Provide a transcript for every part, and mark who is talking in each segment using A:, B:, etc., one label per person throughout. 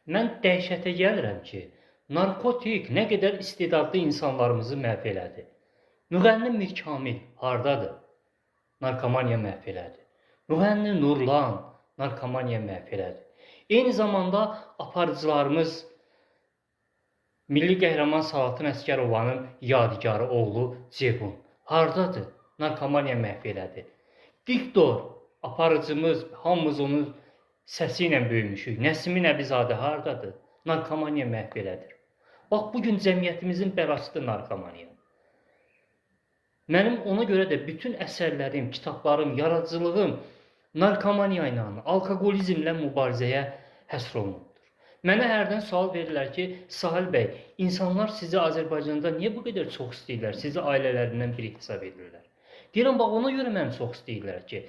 A: Mən dəhşətə gəlirəm ki, narkotik nə qədər istedadlı insanlarımızı məhv elədi. Müğənni Mirkamil hardadır? Narkomaniya məhv elədi. Müğənni Nurlan narkomaniya məhv elədi. Eyni zamanda aparıcılarımız Milli qəhrəman Salahattin Əsgərovanın yadigarı oğlu Ceyhun hardadır? Narkomaniya məhv elədi. Diktor aparıcımız, hamımız onun səsi ilə böyümüşük. Nəsimi Nəbizadə hardadır? Narkomaniya məhv elədir. Bax, bugün cəmiyyətimizin bəlasıdır narkomaniya. Mənim ona görə də bütün əsərlərim, kitablarım, yaradıcılığım narkomaniya ilə, alkoqolizmlə mübarizəyə həsr olunubdur. Mənə hərdən sual verirlər ki, Sahil bəy, insanlar sizi Azərbaycanda niyə bu qədər çox istəyirlər? Sizi ailələrindən biri hesab edirlər. Deyirəm, bax, ona görə məni çox istəyirlər ki,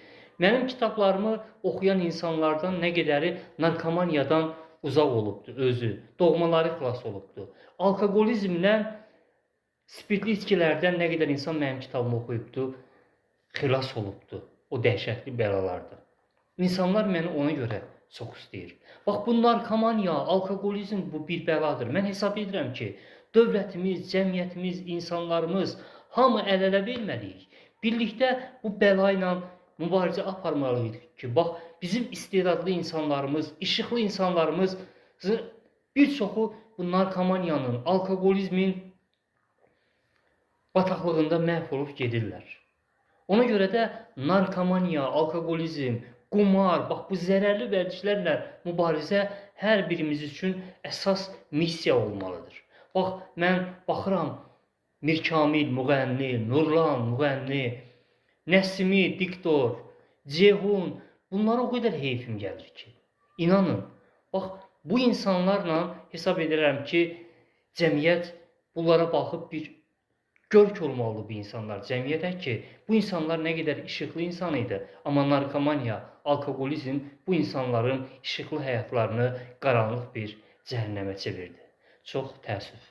A: mənim kitablarımı oxuyan insanlardan nə qədəri narkomaniyadan uzaq olubdur özü, doğmaları xilas olubdur. Alkoqolizmlə, spirtli içkilərdən nə qədər insan mənim kitabımı oxuyubdur, xilas olubdur o dəhşətli bəlalardan. İnsanlar məni ona görə çox istəyir. Bax, bu narkomaniya, alkoqolizm bu bir bəladır. Mən hesab edirəm ki, dövlətimiz, cəmiyyətimiz, insanlarımız hamı əl-ələ verməliyik. Birlikdə bu bəla ilə mübarizə aparmalıyıq ki, bax, bizim istedadlı insanlarımız, işıqlı insanlarımızın bir çoxu bu narkomaniyanın, alkoqolizmin bataqlığında məhv olub gedirlər. Ona görə də narkomaniya, alkoqolizm, qumar, bax, bu zərərli vərdişlərlə mübarizə hər birimiz üçün əsas missiya olmalıdır. Bax, mən baxıram, Mirkamil müğənni, Nurlan müğənni, Nəsimi diktor, Ceyhun, bunlara o qədər heyfim gəlir ki, inanın, bax, bu insanlarla hesab edirəm ki, cəmiyyət bunlara baxıb bir görk olmalıdır bu insanlar cəmiyyətə ki, bu insanlar nə qədər işıqlı insan idi, amma narkomaniya, alkoqolizm bu insanların işıqlı həyatlarını qaranlıq bir cəhənnəmə çevirdi. Çox təəssüf.